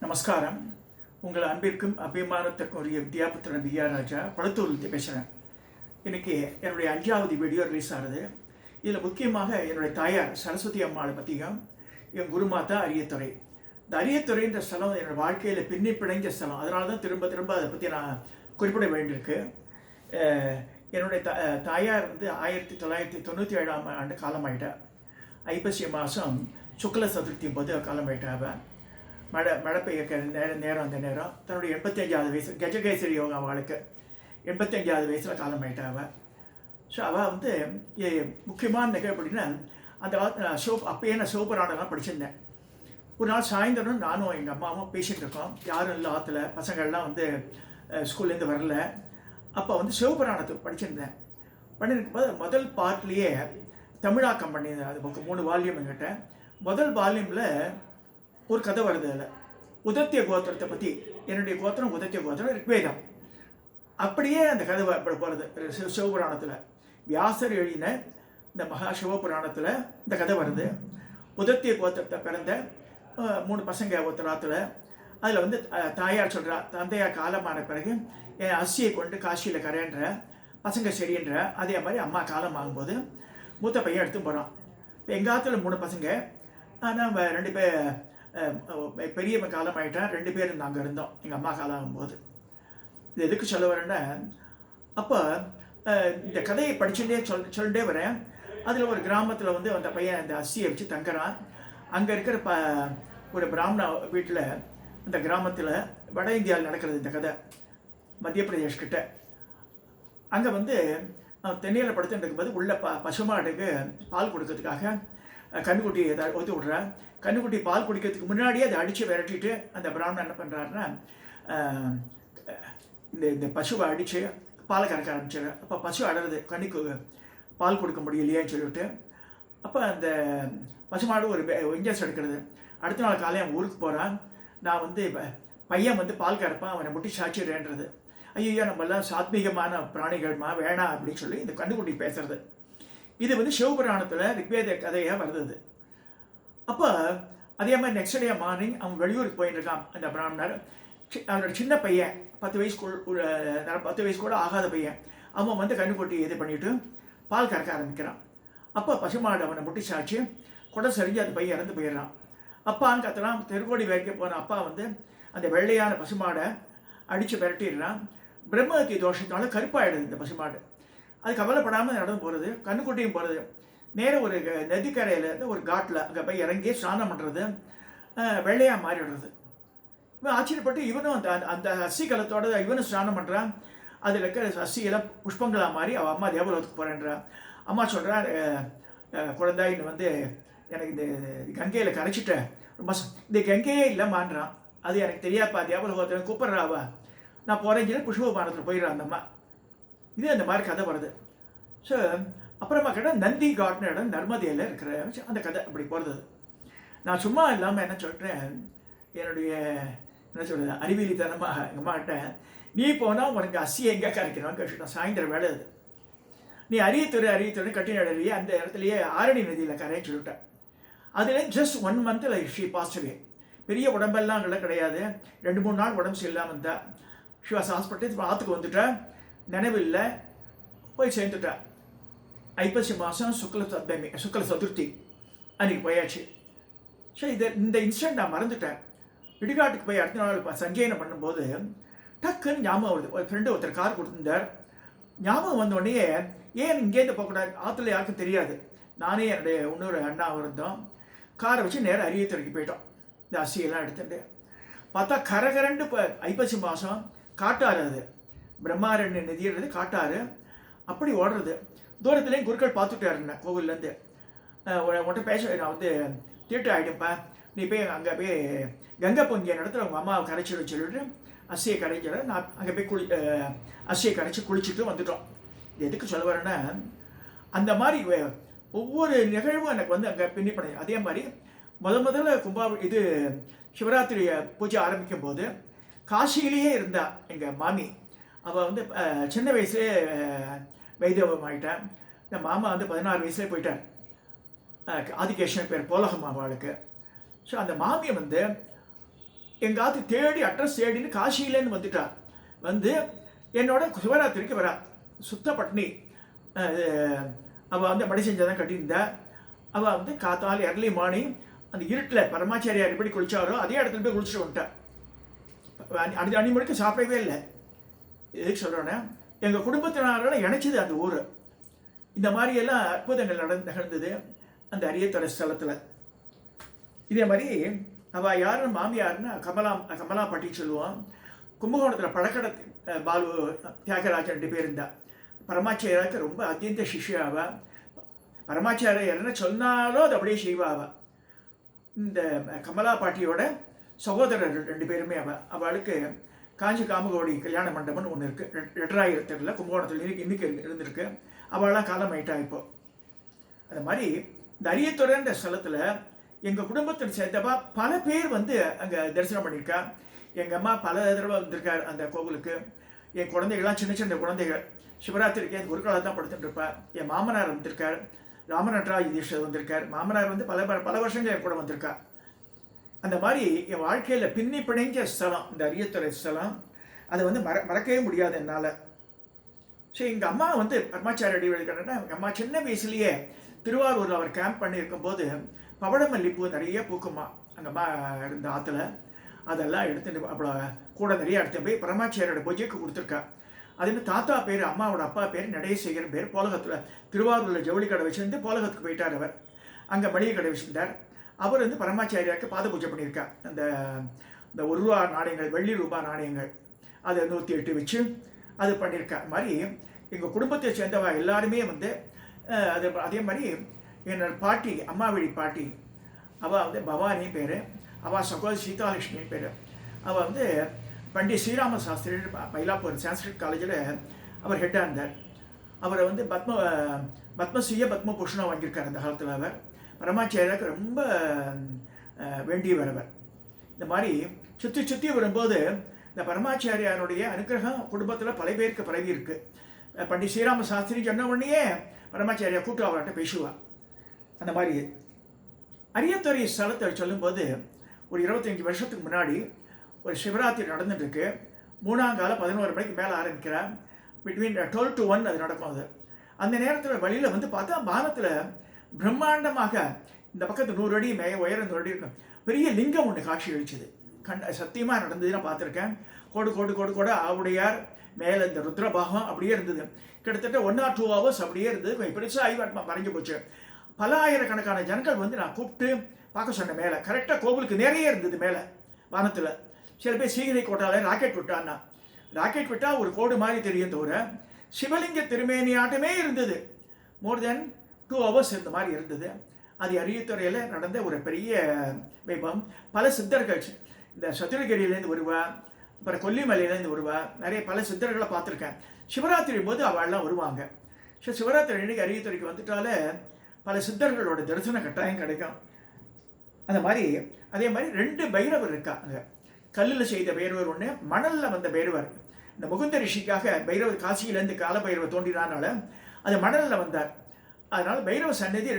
நமஸ்காரம். உங்கள் அன்பிற்கும் அபிமானத்திற்கும் உரிய வித்யாபுத்திரன் பிஆர் ராஜா பழுத்தூர்லேருந்து பேசுகிறேன். இன்றைக்கி என்னுடைய 5வது வீடியோ ரிலீஸ் ஆகுது. இதில் முக்கியமாக என்னுடைய தாயார் சரஸ்வதி அம்மாவை பற்றியும் என் குருமாதா அரியத்துறை. இந்த அரியத்துறைன்ற ஸ்தலம் என்னோடய வாழ்க்கையில் பின்னி பிணைஞ்ச ஸ்தலம். அதனால தான் திரும்ப திரும்ப அதை பற்றி நான் குறிப்பிட வேண்டியிருக்கு. என்னுடைய தாயார் 1997ஆம் ஆண்டு காலமாயிட்டார். ஐப்பசி மாதம் சுக்ல சதுர்த்தி போது காலமாயிட்டாவ. மழை பெய்ய நேரம் அந்த நேரம் தன்னுடைய 85வது வயசு கஜகேசரி யோகா அவளுக்கு 85வது வயசில் காலமாயிட்டாவ. ஸோ அவள் முக்கியமான நிகழ்வு அப்படின்னா அந்த அப்பயே நான் சிவபுராணம்லாம் படிச்சிருந்தேன். ஒரு நாள் சாயந்தரம் நானும் எங்கள் அம்மாவும் பேசிகிட்டு இருக்கோம். யாரும் இல்லை ஆற்றுல, பசங்கள்லாம் ஸ்கூல்லேருந்து வரல. அப்போ சிவபுராணத்துக்கு படிச்சிருந்தேன். பண்ணியிருக்கும் போது முதல் பார்ட்லேயே தமிழாக்கம் பண்ணியிருந்தேன். அது 3 வால்யூம் என்கிட்ட. முதல் வால்யூமில் ஒரு கதை வருது. அதில் உதத்திய கோத்திரத்தை பற்றி, என்னுடைய கோத்திரம் உதத்திய கோத்திரம் ரிக்வேதம். அப்படியே அந்த கதை போகிறது சிவபுராணத்தில். வியாசர் எழுதின இந்த மகா சிவபுராணத்தில் இந்த கதை வருது. உதத்திய கோத்திரத்தை பிறந்த 3 பசங்க ஒருத்தராத்தில். அதில் தாயார் சொல்கிறா, தந்தையார் காலமான பிறகு என் அஸ்ஸியை கொண்டு காசியில் கரையன்ற பசங்க சரின்ற. அதே மாதிரி அம்மா காலம் ஆகும்போது மூத்த பையன் எடுத்து போகிறான். இப்போ எங்கள் ஆற்றுல 3 பசங்க. ஆனால் 2 பேர் பெரியவன் காலம் ஆகிட்டான். 2 பேர் நாங்கள் இருந்தோம் எங்கள் அம்மா காலம் ஆகும்போது. இது எதுக்கு சொல்ல வரேன்னா, அப்போ இந்த கதையை படிச்சுட்டே சொல்லிட்டே வரேன். அதில் ஒரு கிராமத்தில் அந்த பையன் அந்த அஸ்ஸியை வச்சு தங்குறான். அங்கே இருக்கிற ஒரு பிராமண வீட்டில், அந்த கிராமத்தில் வட இந்தியாவில் நடக்கிறது இந்த கதை. மத்திய பிரதேஷ் கிட்ட. அங்கே தென்னையில் படுத்துட்டு இருக்கும்போது உள்ள பசுமாட்டுக்கு பால் கொடுக்கறதுக்காக கண்ணுக்குட்டி ஏதாவது ஒத்து விட்றா. கண்ணுக்குட்டி பால் குடிக்கிறதுக்கு முன்னாடியே அதை அடித்து விரட்டிட்டு அந்த பிராமணன் என்ன பண்ணுறாருன்னா, இந்த பசுவை அடித்து பாலை கறக்க ஆரம்பிச்சிடுற. அப்போ பசு அடறது, கண்ணுக்கு பால் கொடுக்க முடியலையேன்னு சொல்லிவிட்டு. அப்போ அந்த பசுமாடு ஒரு இன்ஜெக்ஷன் எடுக்கிறது. அடுத்த நாள் காலையில் அவன் ஊருக்கு போகிறான். நான் பையன் பால் கறப்பான், அவனை முட்டி சாச்சிடுறேன்றது. ஐயோ நம்மெல்லாம் சாத்வீகமான பிராணிகள்மா, வேணாம் அப்படின்னு சொல்லி இந்த கண்ணுக்குட்டி பேசுறது. இது சிவபுராணத்தில் ரிக்வேத கதையாக வருது. அப்போ அதே மாதிரி நெக்ஸ்ட் டே மார்னிங் அவன் வெளியூருக்கு போயிட்டு இருக்கான். அந்த பிராமணர் அவனோட சின்ன பையன் 10 வயசு கூட ஆகாத பையன். அவன் கண்ணுக்குட்டி இது பண்ணிவிட்டு பால் கறக்க ஆரம்பிக்கிறான். அப்போ பசுமாடு அவனை முட்டி சாச்சு குடம் சரிஞ்சு அந்த பையன் இறந்து போயிடுறான். அப்பான்னு கத்துறான். தெருக்கோடி வைக்க போன அப்பா அந்த வெள்ளையான பசுமாடை அடித்து விரட்டிடுறான். பிரம்மஹத்தி தோஷத்தினால கருப்பாயிடுது இந்த பசுமாடு. அது கவலைப்படாமல் நடந்து போகிறது, கண்ணுக்குட்டியும் போகிறது. நேராக ஒரு நதிக்கரையில் ஒரு காட்டில் அங்கே போய் இறங்கி ஸ்நானம் பண்ணுறது. வெள்ளையாக மாறிடுறது. இவன் ஆச்சரியப்பட்டு இவனும் அந்த அஸ்ஸி கலத்தோட இவனும் ஸ்நானம் பண்ணுறான். அதில் இருக்கிற அஸ்ஸியெல்லாம் புஷ்பங்களாக மாறி அவள் அம்மா தேவலோகத்துக்கு போகிறேன்றான். அம்மா சொல்கிறா, குழந்தாயின்னு எனக்கு இந்த கங்கையில் கரைச்சிட்டேன், இந்த கங்கையே இல்லைம்மான்றான். அது எனக்கு தெரியாப்பா, தேவலோகத்தில் கூப்பிட்றாவா, நான் போகிறேன் புஷ்பபானத்தில் போயிடுறான் அந்த அம்மா. இது அந்த மாதிரி கதை வருது. ஸோ அப்புறமா கேட்டால் நந்தி காட்ன இடம் நர்மதையில் இருக்கிற அந்த கதை அப்படி போகிறது. நான் சும்மா இல்லாமல் என்ன சொல்கிறேன், என்னுடைய என்ன சொல்கிறது அறிவியலித்தனமாக எங்கள் அம்மாட்ட, நீ போனால் உனக்கு அஸ்ஸியை எங்கே கரைக்கணும்னு கேட்டுட்டான். சாயந்தரம் வேலை அது. நீ அரியத்துறை கட்டி நடறிய அந்த இடத்துலையே ஆரணி நதியில் கரைன்னு சொல்லிவிட்டேன். அதில் ஜஸ்ட் 1 month ஷீ பாஸ்ட் அவே. பெரிய உடம்பெல்லாம் கிடையாது. 2-3 நாள் உடம்பு சரியில்லாமல் இருந்தால் ஷி வாஸ் ஹாஸ்பிட்டல். ஆற்றுக்கு வந்துட்டா, நினைவில்லை, போய் சேர்ந்துட்டா. ஐப்பசி மாதம் சுக்ல சதுர்த்தி அன்றைக்கி போயாச்சு. ஸோ இந்த இன்சிடென்ட் நான் மறந்துட்டேன். இடுகாட்டுக்கு போய் அடுத்த நாள் சஞ்சயனம் பண்ணும்போது டக்குன்னு ஞாபகம் வருது. ஒரு ஃப்ரெண்டு ஒருத்தர் கார் கொடுத்துருந்தார். ஞாபகம் வந்தோடனே ஏன் இங்கேருந்து போகக்கூடாது, ஆற்றுல யாருக்கும் தெரியாது. நானே என்னுடைய இன்னொரு அண்ணா இருந்தோம். காரை வச்சு நேராக அரியத்துறைக்கு போயிட்டோம். இந்த அஸ்ஸியெல்லாம் எடுத்துட்டு பார்த்தா கரகரண்டு. இப்போ ஐப்பசி மாதம் காட்டாறு, அது பிரம்மாரண்ய நதின்றது காட்டாறு. அப்படி ஓடுறது. தூரத்துலேயும் குருக்கள் பார்த்துட்டாருண்ணே கோவில்லேருந்து. உன்கிட்ட பேச, நான் தீட்டு ஆகிடும்ப்பா, நீ போய் அங்கே போய் கங்கை பொங்கிய இடத்துல உங்கள் அம்மாவை கரைச்சிடும் சொல்லிட்டு அஸ்ஸியை கரைச்சிட. நான் அங்கே போய் அஸ்ஸியை கரைச்சி குளிச்சுட்டு வந்துட்டோம். இது எதுக்கு சொல்ல வரேன்னா, அந்த மாதிரி ஒவ்வொரு நிகழ்வும் எனக்கு அங்கே பின்னிப்படை. அதே மாதிரி முதல்ல இது சிவராத்திரி பூஜை ஆரம்பிக்கும் போது காசியிலேயே இருந்தா எங்கள் மாமி. அவள் சின்ன வயசுலேயே வைதவம் ஆகிட்டான். இந்த மாமா 16 வயசுலேயே போயிட்டார். ஆதிகேஷன் பேர் போலகம் அவளுக்கு. ஸோ அந்த மாமியை எங்காவது தேடி அட்ரஸ் தேடின்னு காசியிலேருந்து வந்துட்டா. வந்து என்னோட சிவராத்திரிக்கு வரா. சுத்த பட்னி. அவள் வந்து மடி செஞ்சதான் கட்டியிருந்தா. அவள் வந்து காத்தால் எர்லி மார்னிங் அந்த இருட்டில் பரமாச்சாரியார் எப்படி குளிச்சாரோ அதே இடத்துல போய் குளிச்சுட்டு வந்துட்டா. அஞ்சு மணிக்கு சாப்பிடவே இல்லை. எதுக்கு சொல்கிறோன்னா, எங்கள் குடும்பத்தினரோட இணைச்சிது அந்த ஊர். இந்த மாதிரியெல்லாம் அற்புதங்கள் நிகழ்ந்தது அந்த அரியத்துறை ஸ்தலத்தில். இதே மாதிரி அவள் யாருன்னு மாமியாருன்னு கமலா பட்டி சொல்லுவோம். கும்பகோணத்தில் பழக்கடை பாலு தியாகராஜன் 2 பேர் இருந்தா. பரமாச்சாரியாருக்கு ரொம்ப அத்தியந்த சிஷ்யாவா. பரமாச்சாரியார் என்ன சொன்னாலும் அது அப்படியே செய்வாவா. இந்த கமலா பாட்டியோட சகோதரர் 2 பேருமே அவளுக்கு காஞ்சி காமகோடி கல்யாண மண்டபம்னு ஒன்று இருக்குது. 2000 கும்பகோணத்தில் இன்னைக்கு இருந்திருக்கு. அவளாம் காலம் ஆயிட்டா இப்போ. அது மாதிரி இந்த அரியத்துறைன்ற ஸ்தலத்தில் எங்கள் குடும்பத்தில் சேர்ந்தவா பல பேர் வந்து அங்கே தரிசனம் பண்ணியிருக்கா. எங்கள் அம்மா பல தடவை வந்திருக்கார் அந்த கோவிலுக்கு. என் குழந்தைகள்லாம் சின்ன சின்ன குழந்தைகள் சிவராத்திரிக்கு அந்த குருக்களாக தான் படுத்துட்டு இருப்பா. என் மாமனார் வந்திருக்கார், ராமநட்ராஜ் தீட்சர் வந்திருக்கார். மாமனார் வந்து பல வருஷங்கள் என் கூட வந்திருக்கா. அந்த மாதிரி என் வாழ்க்கையில் பின்னி பிணைஞ்ச ஸ்தலம் இந்த அரியத்துறை ஸ்தலம். அதை வந்து மறக்கவே முடியாது என்னால். சரி, எங்கள் அம்மா வந்து பரமாச்சாரிய அடிவழிக்கிறேன்னா, எங்கள் அம்மா சின்ன வயசுலேயே திருவாரூரில் அவர் கேம்ப் பண்ணியிருக்கும் போது பவளமல்லிப்பூ நிறைய பூக்குமா அங்கே அம்மா இருந்த ஆற்றுல. அதெல்லாம் எடுத்துட்டு அவ்வளோ கூட நிறைய எடுத்து போய் பரமாச்சாரியோட பூஜைக்கு கொடுத்துருக்கா. அதேமாதிரி தாத்தா பேர், அம்மாவோட அப்பா பேர் நடேசேகரன் பேர். போலகத்தில் திருவாரூரில் ஜவுளி கடை வச்சுருந்து போலகத்துக்கு போயிட்டார். அவர் அங்கே மளிகை கடை வச்சுருந்தார். அவர் வந்து பரமாச்சாரியாருக்கு பாத பூஜை பண்ணியிருக்கா. அந்த இந்த 1 ரூபா நாணயங்கள், வெள்ளி ரூபா நாணயங்கள் அதை 108 வச்சு அது பண்ணியிருக்கா. அது மாதிரி எங்கள் குடும்பத்தை சேர்ந்தவா எல்லாருமே வந்து அதே மாதிரி என்னோட பாட்டி, அம்மா வழி பாட்டி, அவள் வந்து பவானி பேர். அவள் சகோதரி சீதாலட்சுமி பேர். அவள் வந்து பண்டிட் ஸ்ரீராம சாஸ்திரி மயிலாப்பூர் சான்ஸ்கிரிட் காலேஜில் அவர் ஹெட்டாக இருந்தார். அவரை வந்து பத்மஸ்ரீய பத்மபூஷணம் வாங்கியிருக்கார் அந்த காலத்தில். அவர் பரமாச்சாரியாருக்கு ரொம்ப வேண்டியவர். அவர் இந்த மாதிரி சுற்றி வரும்போது இந்த பரமாச்சாரியாருடைய அனுகிரகம் குடும்பத்தில் பல பேருக்கு பரவி இருக்கு. பண்டிட் ஸ்ரீராம சாஸ்திரி சொன்ன உடனே பரமாச்சாரியா கூட்டு அவர்கிட்ட பேசுவாள். அந்த மாதிரி அரியத்துறை ஸ்தலத்தை சொல்லும்போது ஒரு 25 வருஷத்துக்கு முன்னாடி ஒரு சிவராத்திரி நடந்துட்டுருக்கு. 3ஆம் காலம் 11 மணிக்கு மேலே ஆரம்பிக்கிறார். பிட்வீன் 12 to 1 அது நடக்கும். அது அந்த நேரத்தில் வழியில் வந்து பார்த்தா வானத்தில் பிரம்மாண்டமாக இந்த பக்கத்து 100 அடி உயரம் 100 அடி இருக்கும் பெரிய லிங்கம் ஒன்று காட்சி அளிச்சது. சத்தியமாக நடந்தது நான் பார்த்துருக்கேன். கோடு ஆவுடையார் மேலே இந்த ருத்ரபாகம் அப்படியே இருந்தது. கிட்டத்தட்ட 1 or 2 hours அப்படியே இருந்தது. பெருசாக ஐவாட்மா மறைஞ்சு போச்சு. பல ஆயிரக்கணக்கான ஜனங்கள் வந்து நான் கூப்பிட்டு பார்க்க சொன்னேன். மேலே கரெக்டாக கோவிலுக்கு நிறைய இருந்தது மேலே வானத்தில். சில பேர் சீகிரை கோட்டால ராக்கெட் விட்டான்னா, ராக்கெட் விட்டால் ஒரு கோடு மாதிரி தெரியும் தவிர சிவலிங்க திருமேனியாட்டமே இருந்தது. மோர் தென் 2 hours இந்த மாதிரி இருந்தது. அது அரியத்துறையில் நடந்த ஒரு பெரிய வைபவம். பல சித்தர்கள் இந்த சதுரகிரியிலேருந்து வருவா, அப்புறம் கொல்லிமலையிலேருந்து வருவா. நிறைய பல சித்தர்களை பார்த்துருக்கேன். சிவராத்திரி போது அவள்லாம் வருவாங்க. ஸோ சிவராத்திரி அன்றைக்கி அரியத்துறைக்கு வந்துட்டாலே பல சித்தர்களோட தரிசனம் கட்டாயம் கிடைக்கும். அந்த மாதிரி அதே மாதிரி 2 பைரவர் இருக்காங்க. கல்லில் செய்த பைரவர் ஒன்று, மணலில் வந்த பைரவர். இந்த முகுந்த ரிஷிக்காக பைரவர் காசியிலேருந்து கால பைரவர் தோன்றினால அது மணலில் வந்தார். அதனால் பைரவ சன்னதி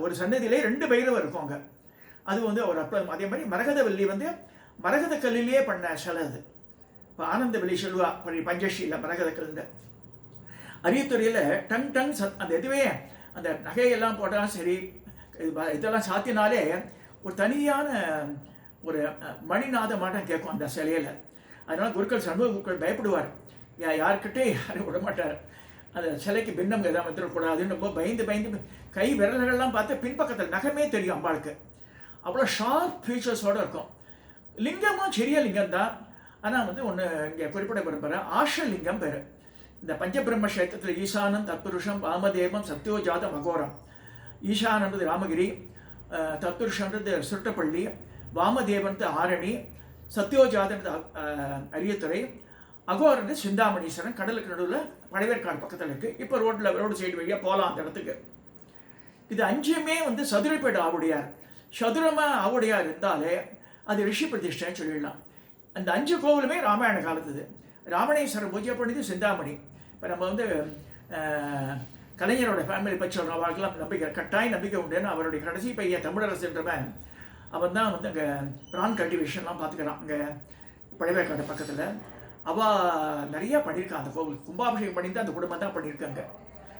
ஒரு சன்னதியிலே 2 பைரவர் இருக்கும் அங்கே. அது வந்து ஒரு அற்புதம். அதே மாதிரி மரகதவல்லி வந்து மரகத கல்லிலேயே பண்ண சிலை. அது இப்போ ஆனந்த வெளி சொல்லுவா பஞ்சஷியில் மரகத கல். அரியத்துறையில் டங் அந்த இதுவே அந்த நகையெல்லாம் போட்டாலும் சரி, இதெல்லாம் சாத்தினாலே ஒரு தனியான ஒரு மணிநாத மாட்டம் கேட்கும் அந்த சிலையில். அதனால் குருக்கள் சண்முக குருக்கள் பயப்படுவார். யாருக்கிட்டே யாரும் விடமாட்டார். அந்த சிலைக்கு பின்னம் எதாவது வந்துடக்கூடாதுன்னு ரொம்ப பயந்து கை விரல்கள்லாம் பார்த்து பின்பக்கத்தில் நகமே தெரியும் அம்பாளுக்கு. அவ்வளோ ஷார்ப் ஃபீச்சர்ஸோடு இருக்கும். லிங்கமும் சிறிய லிங்கம் தான். ஆனால் வந்து ஒன்று இங்கே குறிப்பிட விரும்புகிறேன். ஆஷலிங்கம் பேர். இந்த பஞ்சபிரம்ம கஷேத்திரத்தில் ஈசானம், தத்புருஷம், வாமதேவம், சத்யோஜாதம், அகோரம். ஈசானன்றது ராமகிரி, தத்புருஷன்றது சுருட்டப்பள்ளி, வாமதேவன்றது ஆரணி, சத்யோஜாதன்றது அரியத்துறை, அகோரன்றது சிந்தாமணீஸ்வரன். கடலுக்கு நடுவில் பழைவேற்காடு பக்கத்தில் இருக்குது. இப்போ ரோடு சைடு வழியாக போகலாம் அந்த இடத்துக்கு. இது 5மே வந்து சதுரப்பேடு ஆவுடையார். சதுரமாக ஆவுடையார் இருந்தாலே அது ரிஷி பிரதிஷ்டைன்னு சொல்லிடலாம். அந்த 5 கோவிலுமே ராமாயண காலத்துது. ராமணேஸ்வரர் பூஜை பண்ணிது சிந்தாமணி. இப்போ நம்ம வந்து கலைஞரோட ஃபேமிலி பற்றி சொல்கிறோம். அவர்களுக்கெல்லாம் நம்பிக்கை கட்டாயம் நம்பிக்கை உண்டுன்னு அவருடைய கடைசி பையன் தமிழரசுன்றவன் அவன் தான் வந்து அங்கே பிரான் கல்டிவேஷன்லாம் பார்த்துக்கிறான் அங்கே பழையவேற்காடு பக்கத்தில். அவள் நிறையா பண்ணியிருக்கான் அந்த கோவில். கும்பாபிஷேகம் பண்ணி தான் அந்த குடும்பம் தான் பண்ணியிருக்காங்க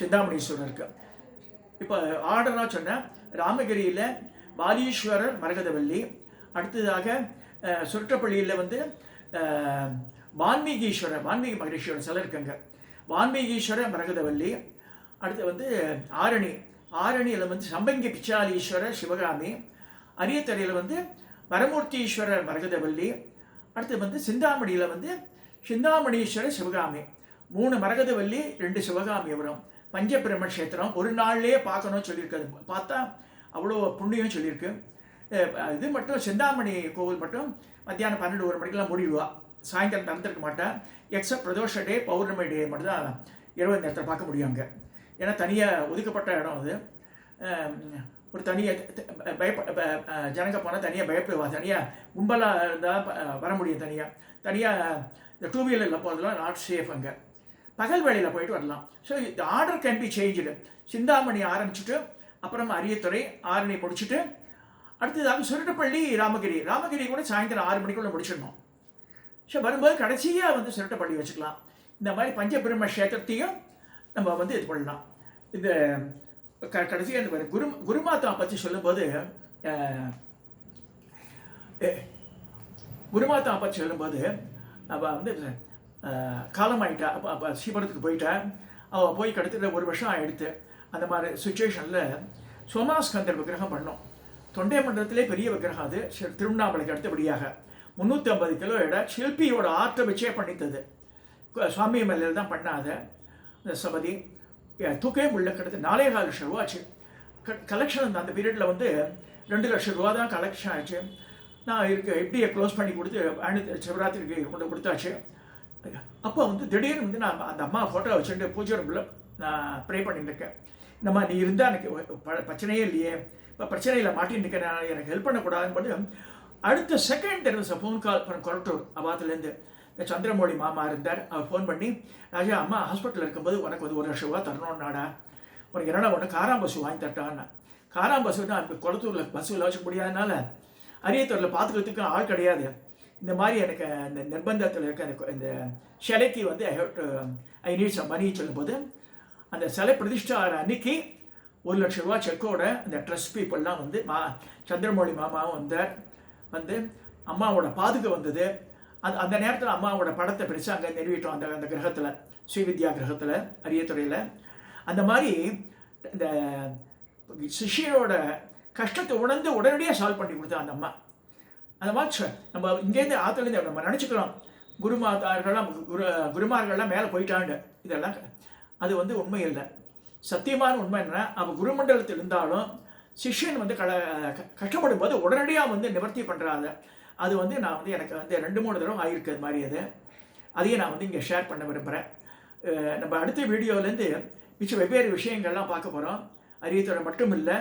சிந்தாமணீஸ்வரருக்கு. இப்போ ஆர்டராக சொன்னேன், ராமகிரியில் பாலீஸ்வரர் மரகதவல்லி, அடுத்ததாக சுருட்டப்பள்ளியில் வந்து வான்மீகி மகரீஸ்வரர் சிலை இருக்குங்க, வான்மீகீஸ்வரர் மரகதவல்லி. அடுத்து வந்து ஆரணியில் வந்து சம்பங்கி பிச்சாலீஸ்வரர் சிவகாமி, அரியத்தரையில் வந்து வரமூர்த்தீஸ்வரர் மரகதவல்லி. அடுத்து வந்து சிந்தாமணியில் வந்து சிந்தாமணீஸ்வரர் சிவகாமி. 3 மரகதவல்லி 2 சிவகாமி வரும். பஞ்சபிரம்ம கஷேத்திரம் ஒரு நாள்லேயே பார்க்கணும்னு சொல்லியிருக்காது, பார்த்தா அவ்வளோ புண்ணியம் சொல்லியிருக்கு. இது மட்டும் சிந்தாமணி கோவில் மட்டும் மத்தியானம் 12-1 மணிக்கெல்லாம் மூடிடுவா, சாயந்தரம் திறந்துருக்க மாட்டேன். எக்ஸப்ட் பிரதோஷ டே பௌர்ணமி டே மட்டும் தான் இரவு நேரத்தில் பார்க்க முடியும் அங்கே. ஏன்னா தனியாக ஒதுக்கப்பட்ட இடம் அது. ஒரு தனியாக ஜனங்க போனால் தனியாக பயப்படுவா, தனியாக கும்பலாக இருந்தால் வர முடியும். தனியாக இந்த 2 வீலரில் போகிறதுலாம் நாட் சேஃப் அங்கே. பகல் வேளையில் போயிட்டு வரலாம். ஸோ இந்த order can be change. Chintamani ஆரம்பிச்சுட்டு அப்புறம் அரியத்துறை ஆரணி முடிச்சுட்டு அடுத்ததாக சுருட்டப்பள்ளி ராமகிரி கூட சாயந்தரம் 6 மணிக்குள்ளே முடிச்சிடணும். ஸோ வரும்போது கடைசியாக வந்து சுருட்டப்பள்ளி வச்சுக்கலாம். இந்த மாதிரி பஞ்சபிரம்ம கஷேத்திரத்தையும் நம்ம வந்து இது பண்ணலாம். இந்த கடைசியாக இந்த குருமாதா பற்றி சொல்லும்போது அவள் வந்து காலமாயிட்டா. அப்போ ஸ்ரீபுரத்துக்கு போயிட்டா. அவள் போய் கிட்டத்தட்ட 1 வருஷம் ஆகிடுத்து. அந்த மாதிரி சுச்சுவேஷனில் சோமாஸ்கந்தர் விக்கிரகம் பண்ணோம். தொண்டை மண்டலத்திலே பெரிய விக்கிரகம் அது, திருவண்ணாமலைக்கு அடுத்தபடியாக 350 கிலோ எடை. சில்பியோட ஆர்ட்டை வச்சே பண்ணித்தது. சுவாமி மலையில் தான் பண்ணாத இந்த சபதி. தூக்கவே முடியல. கிட்டத்தட்ட 4.25 லட்சம் ரூபா ஆச்சு கலெக்ஷன். அந்த பீரியடில் வந்து 2 லட்சம் ரூபா தான் கலெக்ஷன் ஆச்சு. நான் எப்படியை க்ளோஸ் பண்ணி கொடுத்து சிவராத்திரிக்கு கொண்டு கொடுத்தாச்சு. அப்போ வந்து திடீர்னு வந்து நான் அந்த அம்மா ஃபோட்டோ வச்சுட்டு பூஜை ரூமில் நான் ப்ரே பண்ணிட்டு இருக்கேன். இந்த மாதிரி நீ இருந்தால் எனக்கு பிரச்சனையே இல்லையே, இப்போ பிரச்சனையில் மாட்டின்னு இருக்கேன், நான் எனக்கு ஹெல்ப் பண்ணக்கூடாதுன்னு போது அடுத்த செகண்ட் தெரிஞ்ச ஃபோன் கால் பண்ண கொரட்டூர் அவாத்துலேருந்து இந்த சந்திரமௌழி மாமா இருந்தார். அவர் ஃபோன் பண்ணி, ராஜா அம்மா ஹாஸ்பிட்டலில் இருக்கும்போது உனக்கு வந்து 1 லட்சம் ரூபா தரணும்னாடா, உனக்கு என்னடா ஒன்று காராம் பஸ்ஸு வாங்கி தட்டான்னா. காராம் பஸ்ஸு தான் இப்போ கொளத்தூரில் பஸ்ஸில் வச்சுக்க முடியாதனால அரியத்தூரில் பார்த்துக்கிறதுக்கு ஆள் கிடையாது. இந்த மாதிரி எனக்கு இந்த நிர்பந்தத்தில் இருக்க இந்த சிலைக்கு வந்து ஐ நீட் சம் மணி சொல்லும்போது அந்த சிலை பிரதிஷ்டா அன்னைக்கு 1 லட்சம் ரூபா செக்கோட இந்த ட்ரஸ்ட் பீப்புளெலாம் வந்து சந்திரமௌழி மாமாவும் வந்து அம்மாவோட பாதுகா வந்தது. அந்த நேரத்தில் அம்மாவோட படத்தை பெருசாக அங்கே நிறுவிட்டோம் அந்த கிரகத்தில், ஸ்ரீவித்யா கிரகத்தில் அரியத்துறையில். அந்த மாதிரி இந்த சிஷியனோட கஷ்டத்தை உணர்ந்து உடனடியாக சால்வ் பண்ணி கொடுத்தா அந்த அம்மா. அந்த மாதிரி நம்ம இங்கேருந்து ஆற்றுலேருந்து நம்ம நினச்சிக்கிறோம் குருமார்கள்லாம் மேலே போயிட்டாண்டு, இதெல்லாம் அது வந்து உண்மை இல்லை. சத்தியமான உண்மை என்ன, அவள் குருமண்டலத்தில் இருந்தாலும் சிஷ்யன் வந்து கஷ்டப்படும் போது உடனடியாக வந்து நிவர்த்தி பண்ணுறாங்க. அது வந்து நான் வந்து எனக்கு வந்து 2-3 தடவை ஆகிருக்கு அது மாதிரி. அதையே நான் வந்து இங்கே ஷேர் பண்ண விரும்புகிறேன். நம்ம அடுத்த வீடியோவிலேருந்து மிச்சம் வெவ்வேறு விஷயங்கள்லாம் பார்க்க போகிறோம். அரியத்துறை மட்டும் இல்லை,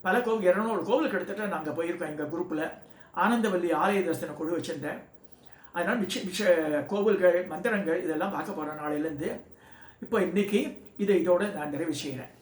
பல 200 கோவில் கிட்டத்தட்ட நாங்கள் போயிருக்கோம் எங்கள் குரூப்பில். ஆனந்தவல்லி ஆலய தரிசன குழு வச்சுருந்தேன். அதனால் மிச்ச கோவில்கள் மந்திரங்கள் இதெல்லாம் பார்க்க போகிறோம் நாளையிலேருந்து. இப்போ இன்றைக்கி இதோடு நான் நிறைவு செய்கிறேன்.